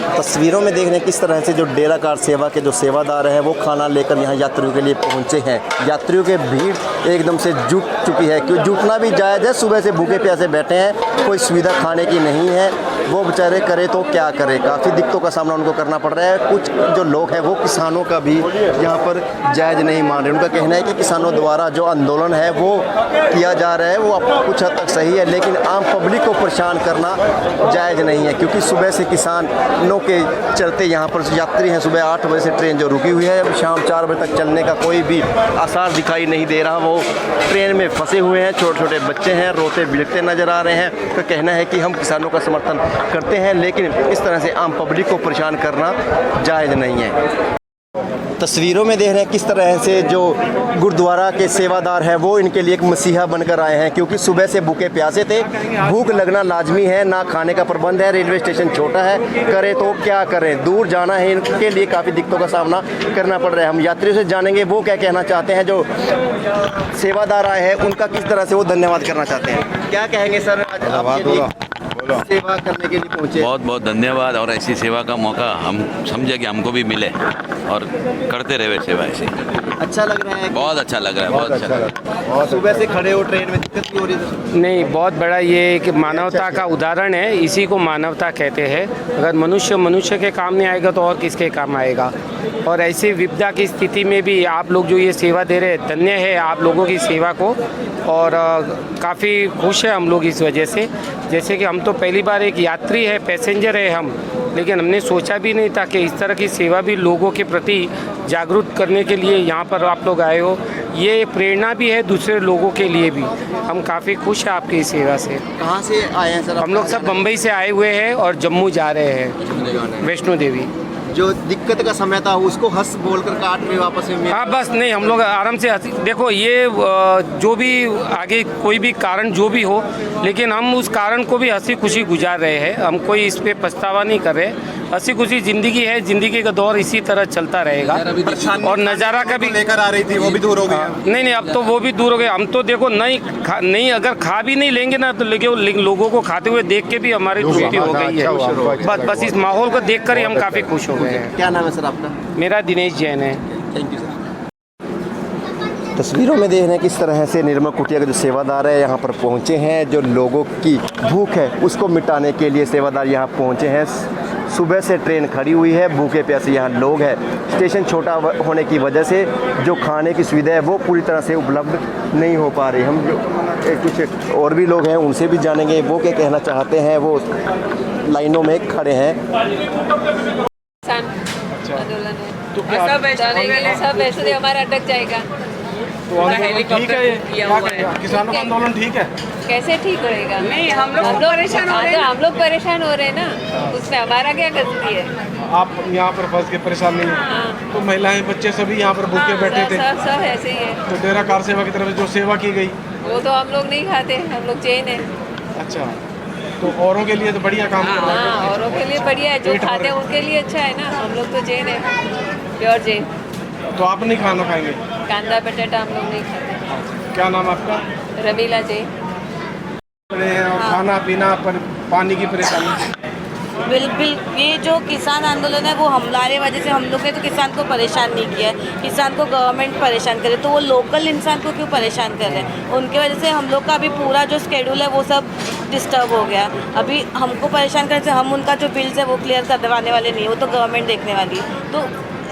तस्वीरों में देख रहे हैं किस तरह से जो डेरा कार सेवा के जो सेवादार हैं वो खाना लेकर यहाँ यात्रियों के लिए पहुँचे हैं। यात्रियों के भीड़ एकदम से जुट चुकी है, क्यों जुटना भी जायज़ है। सुबह से भूखे प्यासे बैठे हैं, कोई सुविधा खाने की नहीं है, वो बेचारे करे तो क्या करे, काफ़ी दिक्कतों का सामना उनको करना पड़ रहा है। कुछ जो लोग हैं वो किसानों का भी यहाँ पर जायज़ नहीं मान रहे। उनका कहना है कि किसानों द्वारा जो आंदोलन है वो किया जा रहा है वो कुछ हद तक सही है, लेकिन आम पब्लिक को परेशान करना जायज़ नहीं है, क्योंकि सुबह से किसानों के चलते यहाँ पर यात्री हैं। सुबह 8 बजे से ट्रेन जो रुकी हुई है, अब शाम 4 बजे तक चलने का कोई भी आसार दिखाई नहीं दे रहा। वो ट्रेन में फंसे हुए हैं, छोटे छोटे बच्चे हैं, रोते बिलखते नज़र आ रहे हैं। तो कहना है कि हम किसानों का समर्थन करते हैं, लेकिन इस तरह से आम पब्लिक को परेशान करना जायज़ नहीं है। तस्वीरों में देख रहे हैं किस तरह से जो गुरुद्वारा के सेवादार हैं वो इनके लिए एक मसीहा बनकर आए हैं, क्योंकि सुबह से भूखे प्यासे थे। भूख लगना लाजमी है, ना खाने का प्रबंध है, रेलवे स्टेशन छोटा है, करे तो क्या करें, दूर जाना है, इनके लिए काफ़ी दिक्कतों का सामना करना पड़ रहा है। हम यात्रियों से जानेंगे वो क्या कहना चाहते हैं, जो सेवादार आए हैं उनका किस तरह से वो धन्यवाद करना चाहते हैं। क्या कहेंगे सर, सेवा करने के लिए पहुँचे? बहुत बहुत धन्यवाद, और ऐसी सेवा का मौका हम समझे कि हमको भी मिले और करते रहे सेवा ऐसी। अच्छा लग रहा है? बहुत अच्छा लग रहा है, बहुत अच्छा लग रहा है। सुबह से खड़े हो ट्रेन में, दिक्कत क्यों हो रही है? नहीं, बहुत बड़ा ये एक मानवता का उदाहरण है, इसी को मानवता कहते हैं। अगर मनुष्य के काम नहीं आएगा तो और किसके काम आएगा। और ऐसी विपदा की स्थिति में भी आप लोग जो ये सेवा दे रहे हैं, धन्य है आप लोगों की सेवा को। और काफ़ी खुश है हम लोग इस वजह से। जैसे कि हम तो पहली बार एक यात्री है, पैसेंजर है हम, लेकिन हमने सोचा भी नहीं था कि इस तरह की सेवा भी लोगों के प्रति जागरूक करने के लिए यहाँ पर आप लोग आए हो। ये प्रेरणा भी है दूसरे लोगों के लिए भी। हम काफ़ी खुश हैं आपकी इस सेवा से। कहाँ से आए हैं सर? हम लोग सब बम्बई से आए हुए हैं और जम्मू जा रहे हैं, वैष्णो देवी। जो दिक्कत का समय था उसको हंस बोलकर काट में वापस में। हाँ बस नहीं, हम लोग आराम से देखो ये जो भी आगे कोई भी कारण जो भी हो, लेकिन हम उस कारण को भी हंसी खुशी गुजार रहे हैं। हम कोई इस पे पछतावा नहीं कर रहे। हंसी खुशी ज़िंदगी है, ज़िंदगी का दौर इसी तरह चलता रहेगा। और नज़ारा का भी लेकर आ रही थी वो भी दूर हो गई। नहीं, अब तो वो भी दूर हो गए। हम तो देखो नहीं अगर खा भी नहीं लेंगे ना तो लेकिन लोगों को खाते हुए देख के भी हमारी तृप्ति हो गई है। बस इस माहौल को देख कर ही हम काफ़ी खुश हो गए हैं। क्या नाम है सर आपका? मेरा दिनेश जैन है। Thank you sir. तस्वीरों में देख रहे हैं किस तरह से निर्मल कुटिया के जो सेवादार है यहाँ पर पहुँचे हैं। जो लोगों की भूख है उसको मिटाने के लिए सेवादार यहाँ पहुँचे हैं। सुबह से ट्रेन खड़ी हुई है, भूखे प्यासे यहाँ लोग हैं। स्टेशन छोटा होने की वजह से जो खाने की सुविधा है वो पूरी तरह से उपलब्ध नहीं हो पा रही। हम जो कुछ और भी लोग हैं उनसे भी जानेंगे वो क्या कहना चाहते हैं। वो लाइनों में खड़े हैं। तो क्या सब वैसे हमारा अटक जाएगा। तो आंदोलन ठीक है? किसानों का आंदोलन ठीक है? कैसे ठीक रहेगा? नहीं, हम लोग परेशान हो रहे हैं। हम लोग परेशान हो रहे हैं ना, उसमें हमारा क्या गलती है? आप यहाँ पर फंस के परेशान नहीं है? तो महिलाएं बच्चे सभी यहाँ पर भूखे बैठे थे। सब ऐसे ही है। तो डेरा कार सेवा की तरफ जो सेवा की गई वो तो हम लोग नहीं खाते, हम लोग जैन है। अच्छा, तो औरों के लिए तो बढ़िया काम कर रहा है। हाँ, औरों के लिए बढ़िया है, जो खाते हैं उनके लिए अच्छा है ना। हम लोग तो जैन है, प्योर जैन। तो आप नहीं खाना खाएंगे? कांदा बटाटा हम लोग नहीं खाते। क्या नाम आपका? रमीला जैन। खाना पीना पर पानी की परेशानी। बिल्कुल, ये जो किसान आंदोलन है वो हमारे वजह से, हम लोग ने तो किसान को परेशान नहीं किया है। किसान को गवर्नमेंट परेशान करे तो वो लोकल इंसान को क्यों परेशान कर रहे हैं? उनके वजह से हम लोग का अभी पूरा जो स्केड्यूल है वो सब डिस्टर्ब हो गया। अभी हमको परेशान करने से हम उनका जो बिल्स है वो क्लियर करवाने वाले नहीं, वो तो गवर्नमेंट देखने वाली है। तो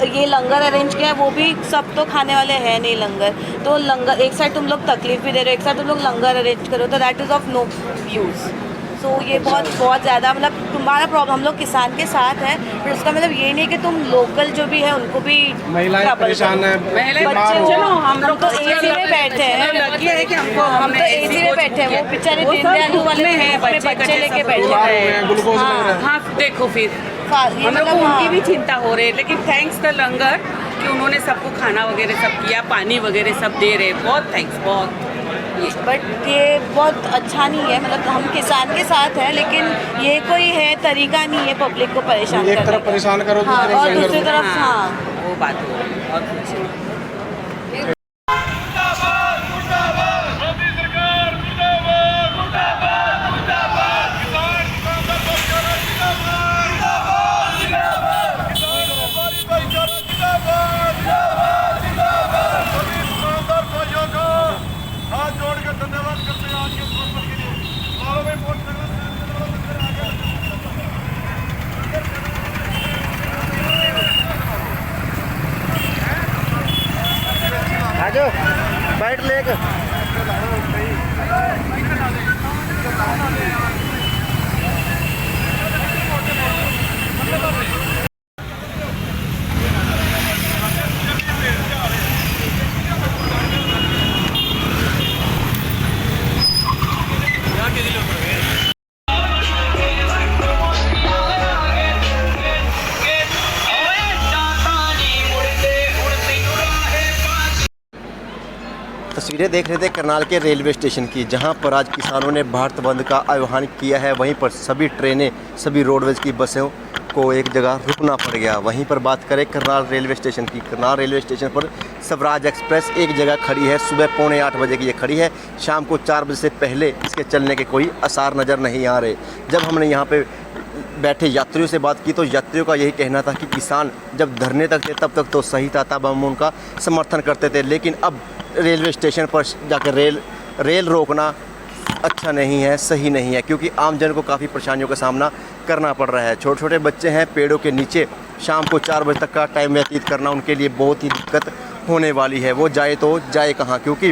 ये लंगर अरेंज किया है, वो भी सब तो खाने वाले हैं नहीं लंगर। तो लंगर एक साइड तुम लोग तकलीफ भी दे रहे हो, एक साइड तुम लोग लंगर अरेंज करो, तो that is of no use. So ये बहुत ज़्यादा मतलब तुम्हारा प्रॉब्लम, हम लोग किसान के साथ हैं, पर उसका मतलब ये नहीं कि तुम लोकल जो भी है उनको भी महिलाएं परेशान है। बच्चे चलो हम लोग तो एसी में बैठे हैं, हम तो एसी में बैठे हैं। वो बेचारे दीनदयालु वाले हैं, बच्चे लेके बैठे हैं। हाँ देखो फिर हम लोग को उनकी भी चिंता हो रही है, लेकिन थैंक्स द लंगर कि उन्होंने सबको खाना वगैरह सब किया, पानी वगैरह सब दे रहे, बहुत थैंक्स, बहुत। बट ये बहुत अच्छा नहीं है, मतलब हम किसान के साथ हैं, लेकिन ये कोई है तरीका नहीं है पब्लिक को परेशान करने का। एक तरफ परेशान करो, और दूसरी तरफ हाँ वो बात हो रही। बैठ लेग तस्वीरें देख रहे थे करनाल के रेलवे स्टेशन की, जहां पर आज किसानों ने भारत बंद का आह्वान किया है। वहीं पर सभी ट्रेनें, सभी रोडवेज की बसों को एक जगह रुकना पड़ गया। वहीं पर बात करें करनाल रेलवे स्टेशन की, करनाल रेलवे स्टेशन पर स्वराज एक्सप्रेस एक जगह खड़ी है। सुबह 7:45 बजे की ये खड़ी है, शाम को 4 बजे से पहले इसके चलने के कोई आसार नज़र नहीं आ रहे। जब हमने यहाँ पर बैठे यात्रियों से बात की तो यात्रियों का यही कहना था कि किसान जब धरने तक थे तब तक तो सही था, तब हम उनका समर्थन करते थे, लेकिन अब रेलवे स्टेशन पर जाकर रेल रोकना अच्छा नहीं है, सही नहीं है, क्योंकि आम जन को काफ़ी परेशानियों का सामना करना पड़ रहा है। छोटे छोटे बच्चे हैं, पेड़ों के नीचे शाम को 4 बजे तक का टाइम व्यतीत करना उनके लिए बहुत ही दिक्कत होने वाली है। वो जाए तो जाए कहाँ, क्योंकि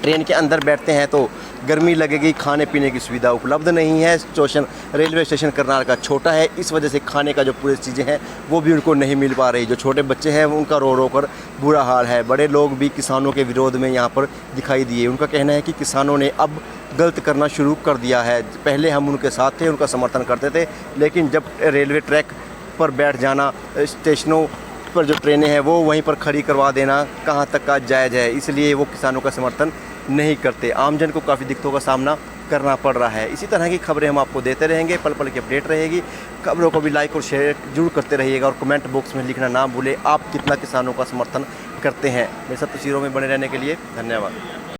ट्रेन के अंदर बैठते हैं तो गर्मी लगेगी, खाने पीने की सुविधा उपलब्ध नहीं है। स्टेशन रेलवे स्टेशन करनाल का छोटा है, इस वजह से खाने का जो पूरी चीज़ें हैं वो भी उनको नहीं मिल पा रही। जो छोटे बच्चे हैं उनका रो रो कर बुरा हाल है। बड़े लोग भी किसानों के विरोध में यहाँ पर दिखाई दिए। उनका कहना है कि किसानों ने अब गलत करना शुरू कर दिया है। पहले हम उनके साथ थे, उनका समर्थन करते थे, लेकिन जब रेलवे ट्रैक पर बैठ जाना, स्टेशनों पर जो ट्रेनें हैं वो वहीं पर खड़ी करवा देना कहाँ तक का जायज़ है, इसलिए वो किसानों का समर्थन नहीं करते। आमजन को काफ़ी दिक्कतों का सामना करना पड़ रहा है। इसी तरह की खबरें हम आपको देते रहेंगे, पल पल की अपडेट रहेगी। खबरों को भी लाइक और शेयर जरूर करते रहिएगा और कमेंट बॉक्स में लिखना ना भूलें आप कितना किसानों का समर्थन करते हैं। मेरे साथ तस्वीरों में बने रहने के लिए धन्यवाद।